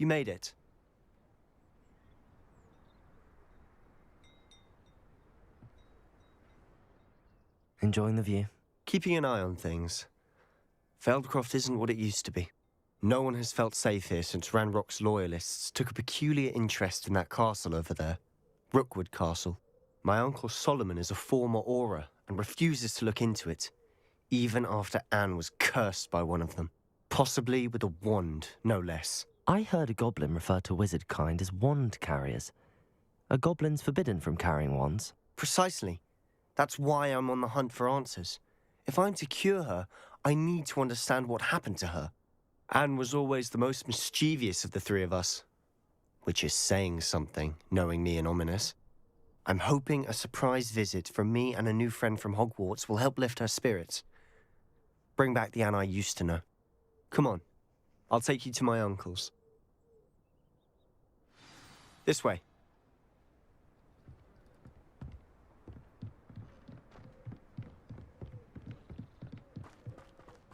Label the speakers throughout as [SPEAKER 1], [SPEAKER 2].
[SPEAKER 1] You made it.
[SPEAKER 2] Enjoying the view?
[SPEAKER 1] Keeping an eye on things. Feldcroft isn't what it used to be. No one has felt safe here since Ranrock's loyalists took a peculiar interest in that castle over there. Rookwood Castle. My uncle Solomon is a former Auror and refuses to look into it, even after Anne was cursed by one of them. Possibly with a wand, no less.
[SPEAKER 2] I heard a goblin refer to wizard kind as wand carriers. Are goblins forbidden from carrying wands?
[SPEAKER 1] Precisely. That's why I'm on the hunt for answers. If I'm to cure her, I need to understand what happened to her. Anne was always the most mischievous of the three of us. Which is saying something, knowing me and Ominous. I'm hoping a surprise visit from me and a new friend from Hogwarts will help lift her spirits. Bring back the Anne I used to know. Come on, I'll take you to my uncle's. This way.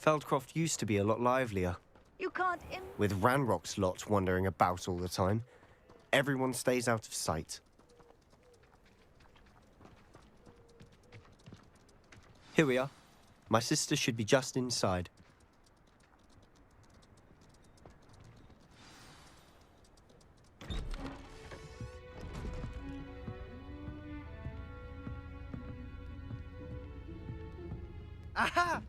[SPEAKER 1] Feldcroft used to be a lot livelier.
[SPEAKER 3] You can't
[SPEAKER 1] With Ranrock's lot wandering about all the time, everyone stays out of sight. Here we are. My sister should be just inside.
[SPEAKER 3] Aha!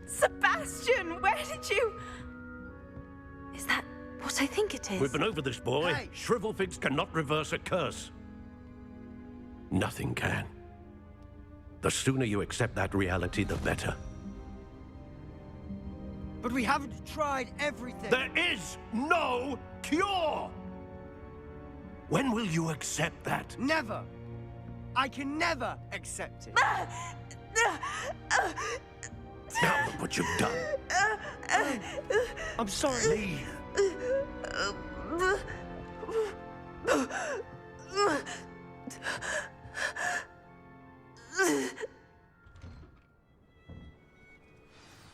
[SPEAKER 3] Sebastian, where did you... Is that what I think it is?
[SPEAKER 4] We've been over this, boy.
[SPEAKER 1] Hey.
[SPEAKER 4] Shrivelfigs cannot reverse a curse. Nothing can. The sooner you accept that reality, the better.
[SPEAKER 5] But we haven't tried everything.
[SPEAKER 4] There is no cure! When will you accept that?
[SPEAKER 5] Never. I can never accept it.
[SPEAKER 4] Now look what you've done.
[SPEAKER 1] I'm sorry.
[SPEAKER 4] Leave.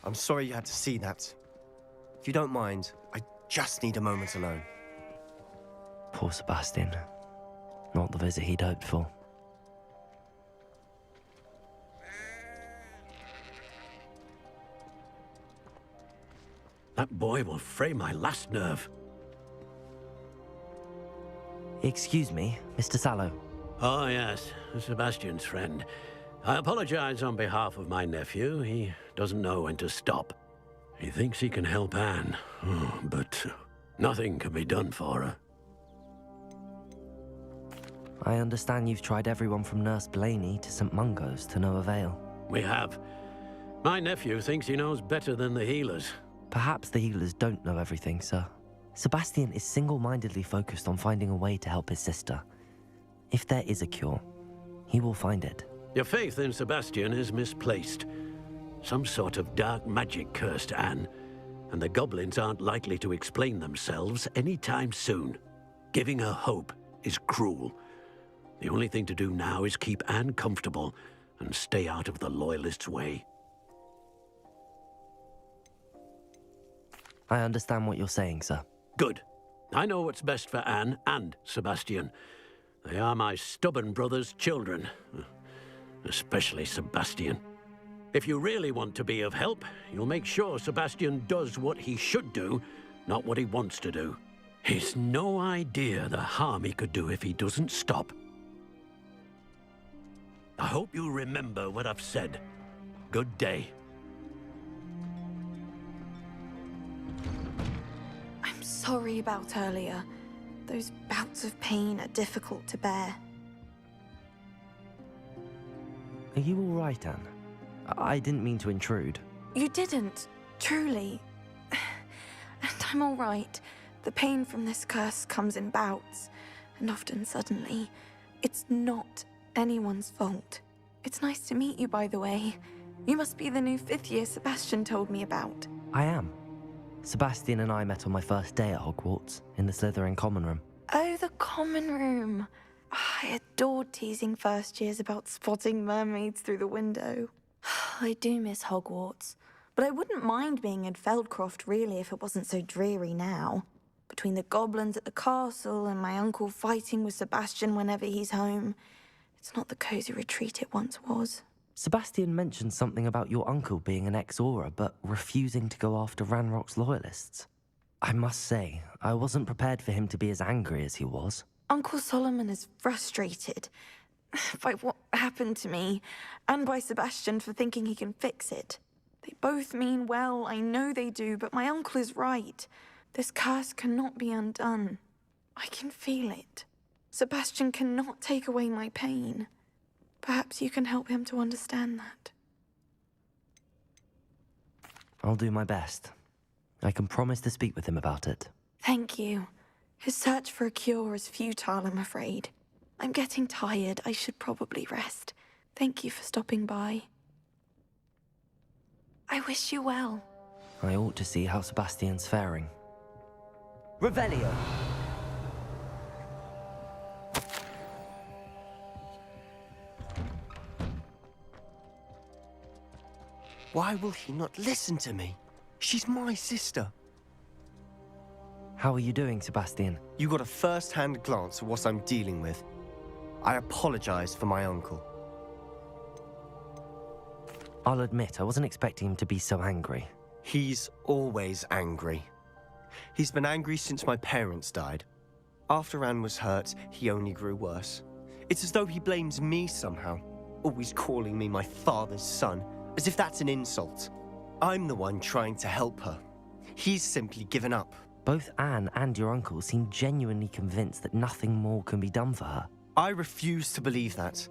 [SPEAKER 1] I'm sorry you had to see that. If you don't mind, I just need a moment alone.
[SPEAKER 2] Poor Sebastian. Not the visit he'd hoped for.
[SPEAKER 4] That boy will fray my last nerve.
[SPEAKER 2] Excuse me, Mr. Sallow.
[SPEAKER 4] Oh, yes, Sebastian's friend. I apologize on behalf of my nephew. He doesn't know when to stop. He thinks he can help Anne, but nothing can be done for her.
[SPEAKER 2] I understand you've tried everyone from Nurse Blaney to St. Mungo's to no avail.
[SPEAKER 4] We have. My nephew thinks he knows better than the healers.
[SPEAKER 2] Perhaps the healers don't know everything, sir. Sebastian is single-mindedly focused on finding a way to help his sister. If there is a cure, he will find it.
[SPEAKER 4] Your faith in Sebastian is misplaced. Some sort of dark magic cursed Anne, and the goblins aren't likely to explain themselves anytime soon. Giving her hope is cruel. The only thing to do now is keep Anne comfortable and stay out of the Loyalists' way.
[SPEAKER 2] I understand what you're saying, sir.
[SPEAKER 4] Good. I know what's best for Anne and Sebastian. They are my stubborn brother's children. Especially Sebastian. If you really want to be of help, you'll make sure Sebastian does what he should do, not what he wants to do. He's no idea the harm he could do if he doesn't stop. I hope you remember what I've said. Good day.
[SPEAKER 3] I'm sorry about earlier. Those bouts of pain are difficult to bear.
[SPEAKER 2] Are you all right, Anne? I didn't mean to intrude.
[SPEAKER 3] You didn't, truly. And I'm all right. The pain from this curse comes in bouts, and often suddenly. It's not anyone's fault. It's nice to meet you, by the way. You must be the new 5th year Sebastian told me about.
[SPEAKER 2] I am. Sebastian and I met on my first day at Hogwarts, in the Slytherin common room.
[SPEAKER 3] Oh, the common room. I adored teasing first years about spotting mermaids through the window. I do miss Hogwarts, but I wouldn't mind being in Feldcroft really if it wasn't so dreary now. between the goblins at the castle and my uncle fighting with Sebastian whenever he's home. It's not the cozy retreat it once was.
[SPEAKER 2] Sebastian mentioned something about your uncle being an ex-Auror, but refusing to go after Ranrock's loyalists. I must say, I wasn't prepared for him to be as angry as he was.
[SPEAKER 3] Uncle Solomon is frustrated by what happened to me, and by Sebastian for thinking he can fix it. They both mean well, I know they do, but my uncle is right. This curse cannot be undone. I can feel it. Sebastian cannot take away my pain. Perhaps you can help him to understand that.
[SPEAKER 2] I'll do my best. I can promise to speak with him about it.
[SPEAKER 3] Thank you. His search for a cure is futile, I'm afraid. I'm getting tired. I should probably rest. Thank you for stopping by. I wish you well.
[SPEAKER 2] I ought to see how Sebastian's faring.
[SPEAKER 5] Revelio. Why will he not listen to me? She's my sister.
[SPEAKER 2] How are you doing, Sebastian?
[SPEAKER 1] You got a first-hand glance at what I'm dealing with. I apologize for my uncle.
[SPEAKER 2] I'll admit, I wasn't expecting him to be so angry.
[SPEAKER 1] He's always angry. He's been angry since my parents died. After Anne was hurt, he only grew worse. It's as though he blames me somehow, always calling me my father's son, as if that's an insult. I'm the one trying to help her. He's simply given up.
[SPEAKER 2] Both Anne and your uncle seem genuinely convinced that nothing more can be done for her.
[SPEAKER 1] I refuse to believe that.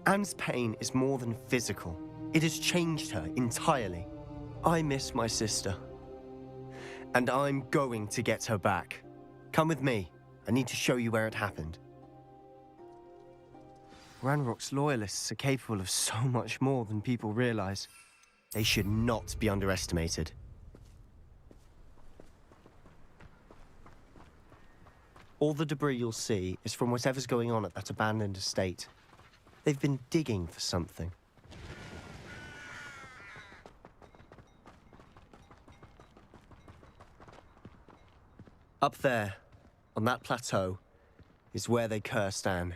[SPEAKER 1] Anne's pain is more than physical. It has changed her entirely. I miss my sister. And I'm going to get her back. Come with me. I need to show you where it happened. Ranrock's loyalists are capable of so much more than people realize. They should not be underestimated. All the debris you'll see is from whatever's going on at that abandoned estate. They've been digging for something. Up there, on that plateau, is where they cursed Anne.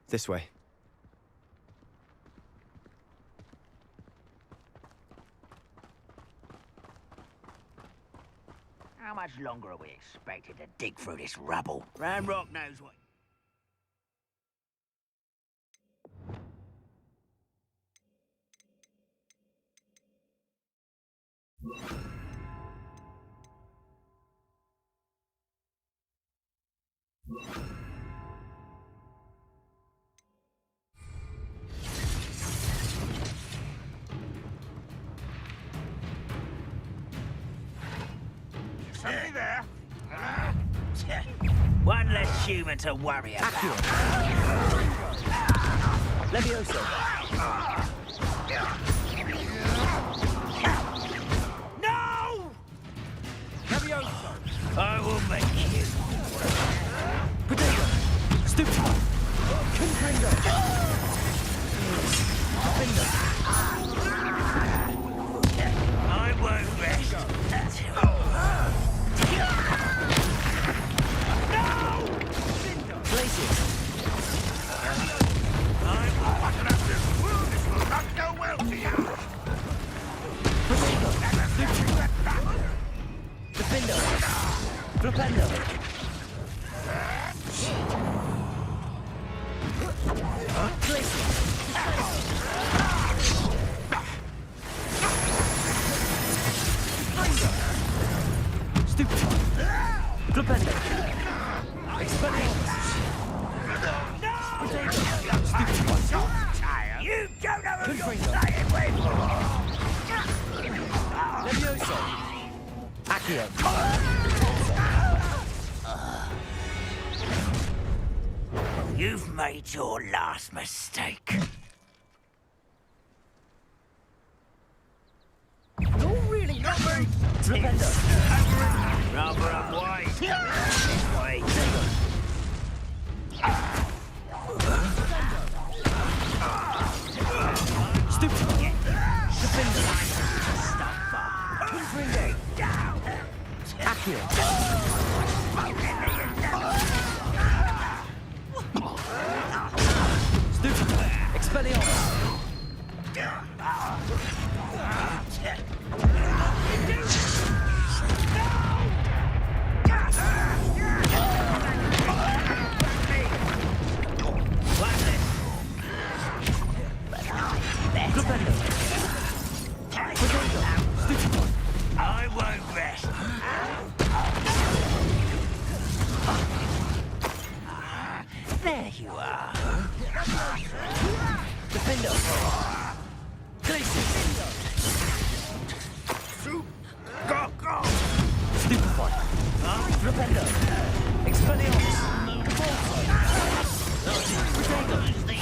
[SPEAKER 1] This way.
[SPEAKER 6] How much longer are we expected to dig through this rubble? Ranrock knows what... Somebody there? One less human to worry about.
[SPEAKER 5] Levioso.
[SPEAKER 6] No!
[SPEAKER 5] Levioso.
[SPEAKER 6] I will make you.
[SPEAKER 5] Potato. Stupid. Confringo.
[SPEAKER 6] I won't rest until... You don't know who you're playing with!
[SPEAKER 5] Levioso. Accio.
[SPEAKER 6] You've made your last mistake.
[SPEAKER 5] No, really, not very.
[SPEAKER 6] Rather unwise. This way.
[SPEAKER 5] Stupid.
[SPEAKER 2] Stupefy! Expelliarmus!
[SPEAKER 6] I won't rest. There you are.
[SPEAKER 2] Defender! Glacius!
[SPEAKER 6] Go!
[SPEAKER 2] Stupefy! Flipendo! Expelliarmus!
[SPEAKER 4] Who's the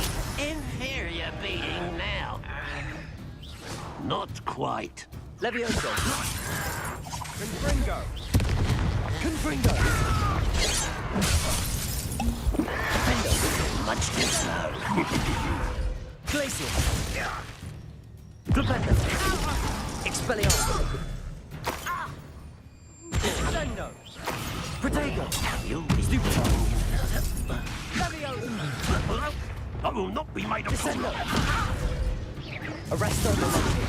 [SPEAKER 4] inferior being now? Not quite.
[SPEAKER 2] Levioso!
[SPEAKER 5] Confringo!
[SPEAKER 2] Confringo!
[SPEAKER 6] Much too slow.
[SPEAKER 2] Glacius! Flipendo! Expelliarmus! Descendo! Protego!
[SPEAKER 6] You'll be
[SPEAKER 2] Stupefy!
[SPEAKER 4] I will not be made a
[SPEAKER 2] Descendo! Arresto Velocity!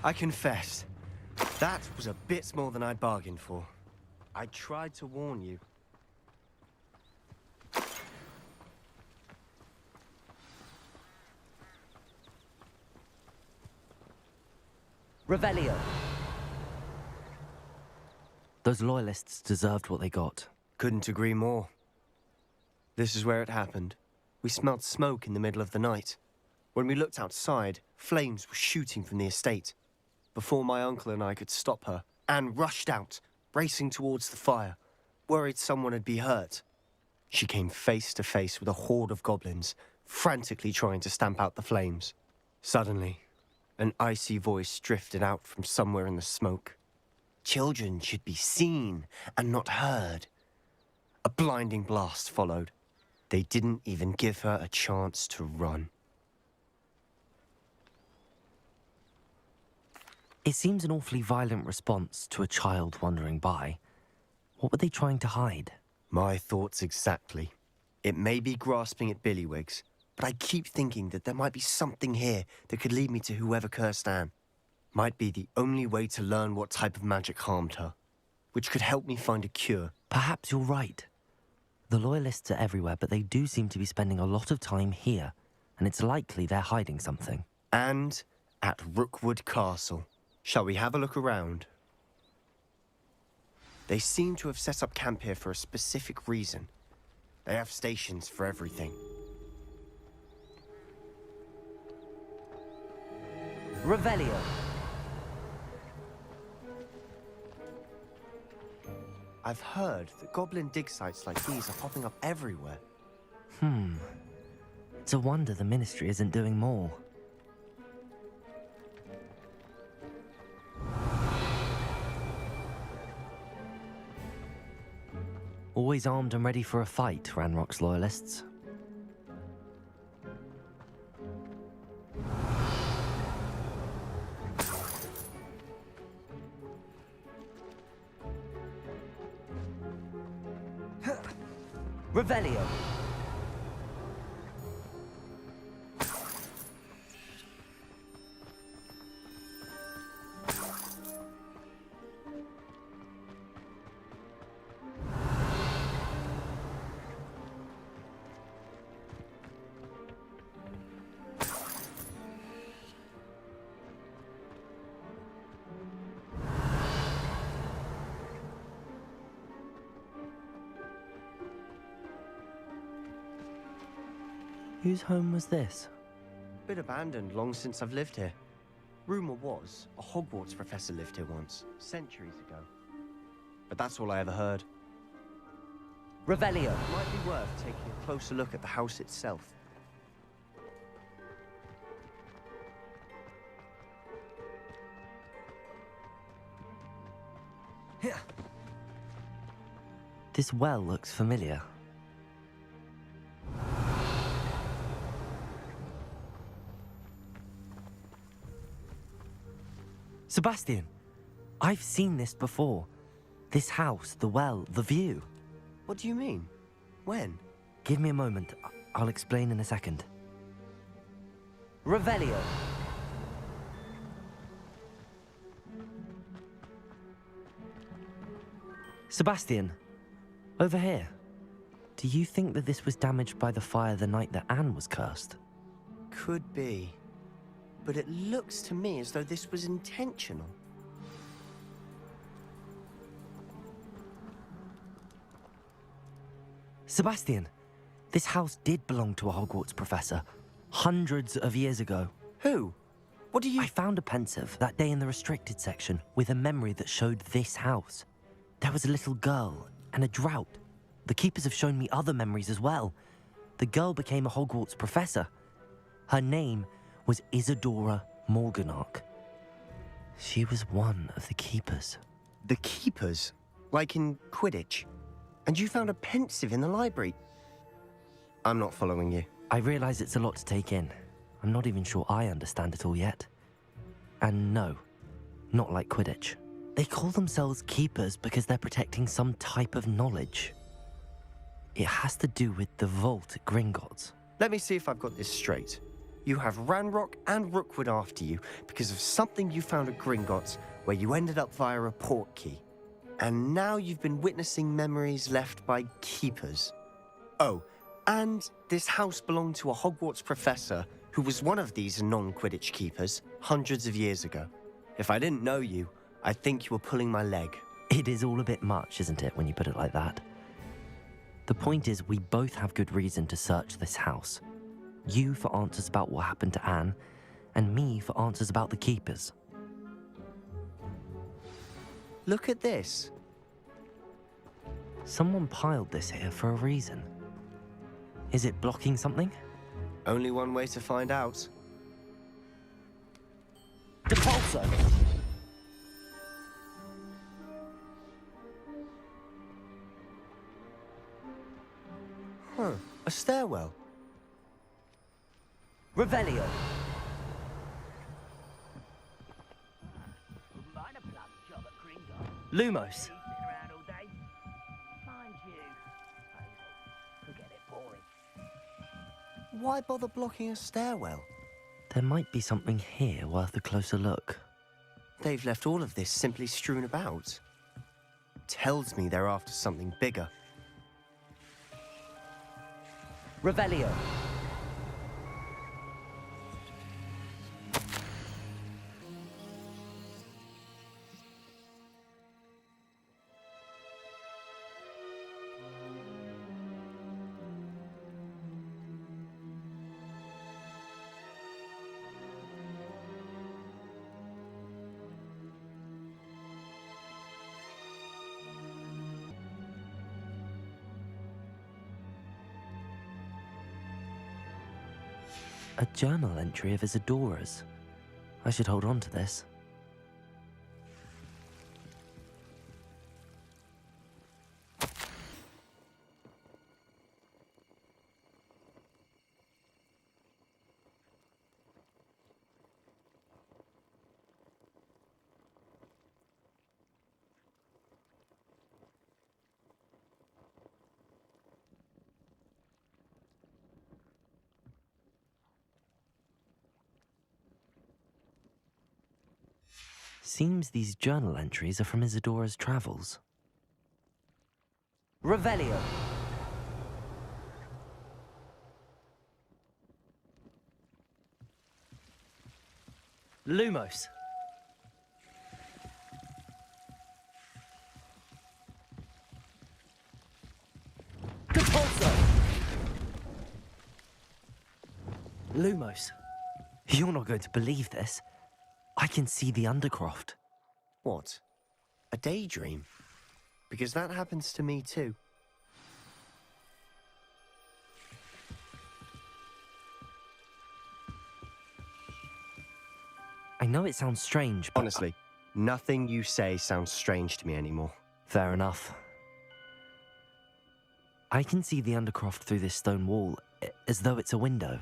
[SPEAKER 1] I confess, that was a bit more than I'd bargained for. I tried to warn you.
[SPEAKER 2] Revelio! Those loyalists deserved what they got.
[SPEAKER 1] Couldn't agree more. This is where it happened. We smelled smoke in the middle of the night. When we looked outside, flames were shooting from the estate. Before my uncle and I could stop her, Anne rushed out, racing towards the fire, worried someone had been hurt. She came face to face with a horde of goblins, frantically trying to stamp out the flames. Suddenly, an icy voice drifted out from somewhere in the smoke. Children should be seen and not heard. A blinding blast followed. They didn't even give her a chance to run.
[SPEAKER 2] It seems an awfully violent response to a child wandering by. What were they trying to hide?
[SPEAKER 1] My thoughts exactly. It may be grasping at Billywigs, but I keep thinking that there might be something here that could lead me to whoever cursed Anne. Might be the only way to learn what type of magic harmed her, which could help me find a cure.
[SPEAKER 2] Perhaps you're right. The Loyalists are everywhere, but they do seem to be spending a lot of time here, and it's likely they're hiding something.
[SPEAKER 1] And at Rookwood Castle. Shall we have a look around? They seem to have set up camp here for a specific reason. They have stations for everything.
[SPEAKER 2] Revelio.
[SPEAKER 1] I've heard that goblin dig sites like these are popping up everywhere.
[SPEAKER 2] It's a wonder the Ministry isn't doing more. Always armed and ready for a fight, Ranrock's Loyalists. Revelio. Whose home was this?
[SPEAKER 1] Been abandoned long since I've lived here. Rumor was a Hogwarts professor lived here once, centuries ago. But that's all I ever heard.
[SPEAKER 2] Revelio.
[SPEAKER 1] Might be worth taking a closer look at the house itself.
[SPEAKER 2] This well looks familiar. Sebastian, I've seen this before. This house, the well, the view.
[SPEAKER 1] What do you mean? When?
[SPEAKER 2] Give me a moment. I'll explain in a second. Revelio. Sebastian, over here. Do you think that this was damaged by the fire the night that Anne was cursed?
[SPEAKER 1] Could be. But it looks to me as though this was intentional.
[SPEAKER 2] Sebastian, this house did belong to a Hogwarts professor, hundreds of years ago.
[SPEAKER 1] Who? What do you...
[SPEAKER 2] I found a pensive that day in the restricted section with a memory that showed this house. There was a little girl and a drought. The keepers have shown me other memories as well. The girl became a Hogwarts professor. Her name was Isadora Morganach. She was one of the keepers.
[SPEAKER 1] The keepers? Like in Quidditch? And you found a pensive in the library? I'm not following you.
[SPEAKER 2] I realize it's a lot to take in. I'm not even sure I understand it all yet. And no, not like Quidditch. They call themselves keepers because they're protecting some type of knowledge. It has to do with the vault at Gringotts.
[SPEAKER 1] Let me see if I've got this straight. You have Ranrock and Rookwood after you because of something you found at Gringotts where you ended up via a port key. And now you've been witnessing memories left by keepers. Oh, and this house belonged to a Hogwarts professor who was one of these non-Quidditch keepers hundreds of years ago. If I didn't know you, I'd think you were pulling my leg.
[SPEAKER 2] It is all a bit much, isn't it, when you put it like that? The point is, we both have good reason to search this house. You for answers about what happened to Anne, and me for answers about the keepers.
[SPEAKER 1] Look at this.
[SPEAKER 2] Someone piled this here for a reason. Is it blocking something?
[SPEAKER 1] Only one way to find out.
[SPEAKER 2] Depulso!
[SPEAKER 1] Huh, a stairwell.
[SPEAKER 2] Revelio!
[SPEAKER 6] Wouldn't mind a plum job at Gringotts.
[SPEAKER 2] Lumos!
[SPEAKER 6] Sitting around all day. Mind you, Hazel, could get it boring.
[SPEAKER 1] Why bother blocking a stairwell?
[SPEAKER 2] There might be something here worth a closer look.
[SPEAKER 1] They've left all of this simply strewn about. Tells me they're after something bigger.
[SPEAKER 2] Revelio! A journal entry of Isadora's. I should hold on to this. Seems these journal entries are from Isadora's travels. Revelio! Lumos! Depulso! Lumos, you're not going to believe this. I can see the Undercroft.
[SPEAKER 1] What? A daydream? Because that happens to me too.
[SPEAKER 2] I know it sounds strange, but...
[SPEAKER 1] Honestly, nothing you say sounds strange to me anymore.
[SPEAKER 2] Fair enough. I can see the Undercroft through this stone wall, as though it's a window.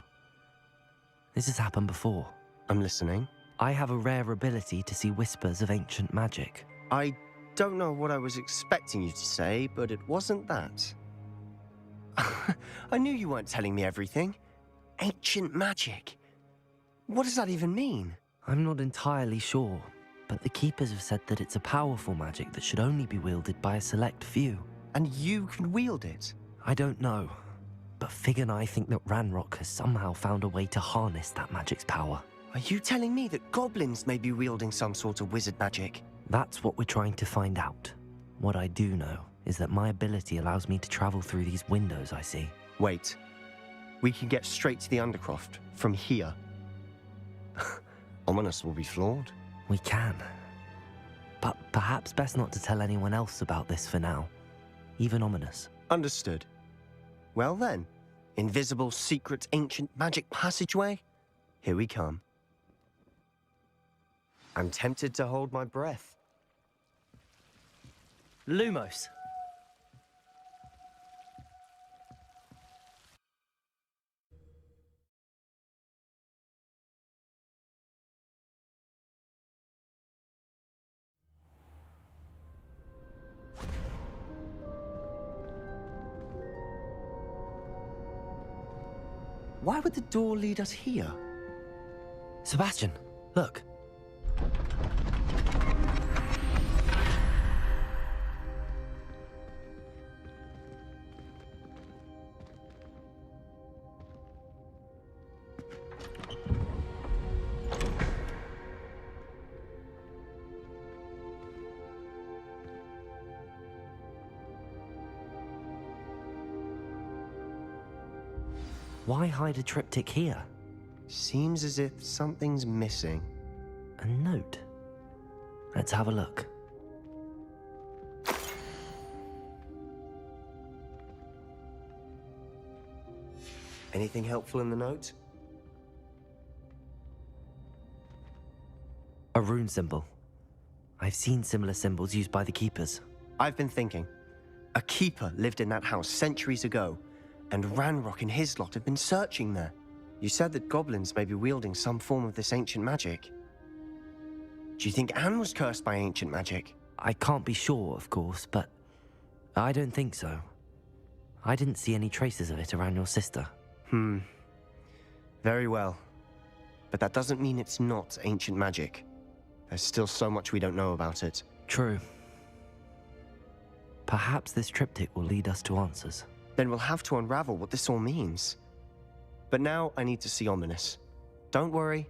[SPEAKER 2] This has happened before.
[SPEAKER 1] I'm listening.
[SPEAKER 2] I have a rare ability to see whispers of ancient magic.
[SPEAKER 1] I don't know what I was expecting you to say, but it wasn't that. I knew you weren't telling me everything. Ancient magic. What does that even mean?
[SPEAKER 2] I'm not entirely sure, but the Keepers have said that it's a powerful magic that should only be wielded by a select few.
[SPEAKER 1] And you can wield it?
[SPEAKER 2] I don't know, but Fig and I think that Ranrock has somehow found a way to harness that magic's power.
[SPEAKER 1] Are you telling me that goblins may be wielding some sort of wizard magic?
[SPEAKER 2] That's what we're trying to find out. What I do know is that my ability allows me to travel through these windows I see.
[SPEAKER 1] Wait. We can get straight to the Undercroft from here. Ominous will be floored.
[SPEAKER 2] We can. But perhaps best not to tell anyone else about this for now. Even Ominous.
[SPEAKER 1] Understood. Well then, invisible, secret, ancient magic passageway? Here we come. I'm tempted to hold my breath.
[SPEAKER 5] Lumos.
[SPEAKER 1] Why would the door lead us here?
[SPEAKER 2] Sebastian, look. Why hide a triptych here?
[SPEAKER 1] Seems as if something's missing.
[SPEAKER 2] A note. Let's have a look.
[SPEAKER 1] Anything helpful in the note?
[SPEAKER 2] A rune symbol. I've seen similar symbols used by the Keepers.
[SPEAKER 1] I've been thinking. A keeper lived in that house centuries ago, and Ranrock and his lot have been searching there. You said that goblins may be wielding some form of this ancient magic. Do you think Anne was cursed by ancient magic?
[SPEAKER 2] I can't be sure, of course, but I don't think so. I didn't see any traces of it around your sister.
[SPEAKER 1] Very well. But that doesn't mean it's not ancient magic. There's still so much we don't know about it.
[SPEAKER 2] True. Perhaps this triptych will lead us to answers.
[SPEAKER 1] Then we'll have to unravel what this all means. But now I need to see Ominous. Don't worry,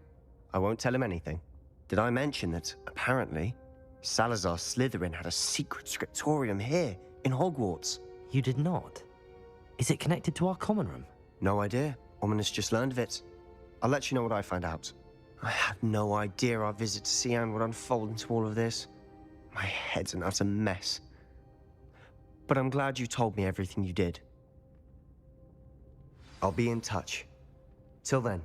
[SPEAKER 1] I won't tell him anything. Did I mention that, apparently, Salazar Slytherin had a secret scriptorium here, in Hogwarts?
[SPEAKER 2] You did not? Is it connected to our common room?
[SPEAKER 1] No idea. Ominous just learned of it. I'll let you know what I find out. I had no idea our visit to see Anne would unfold into all of this. My head's an utter mess. But I'm glad you told me everything you did. I'll be in touch. Till then.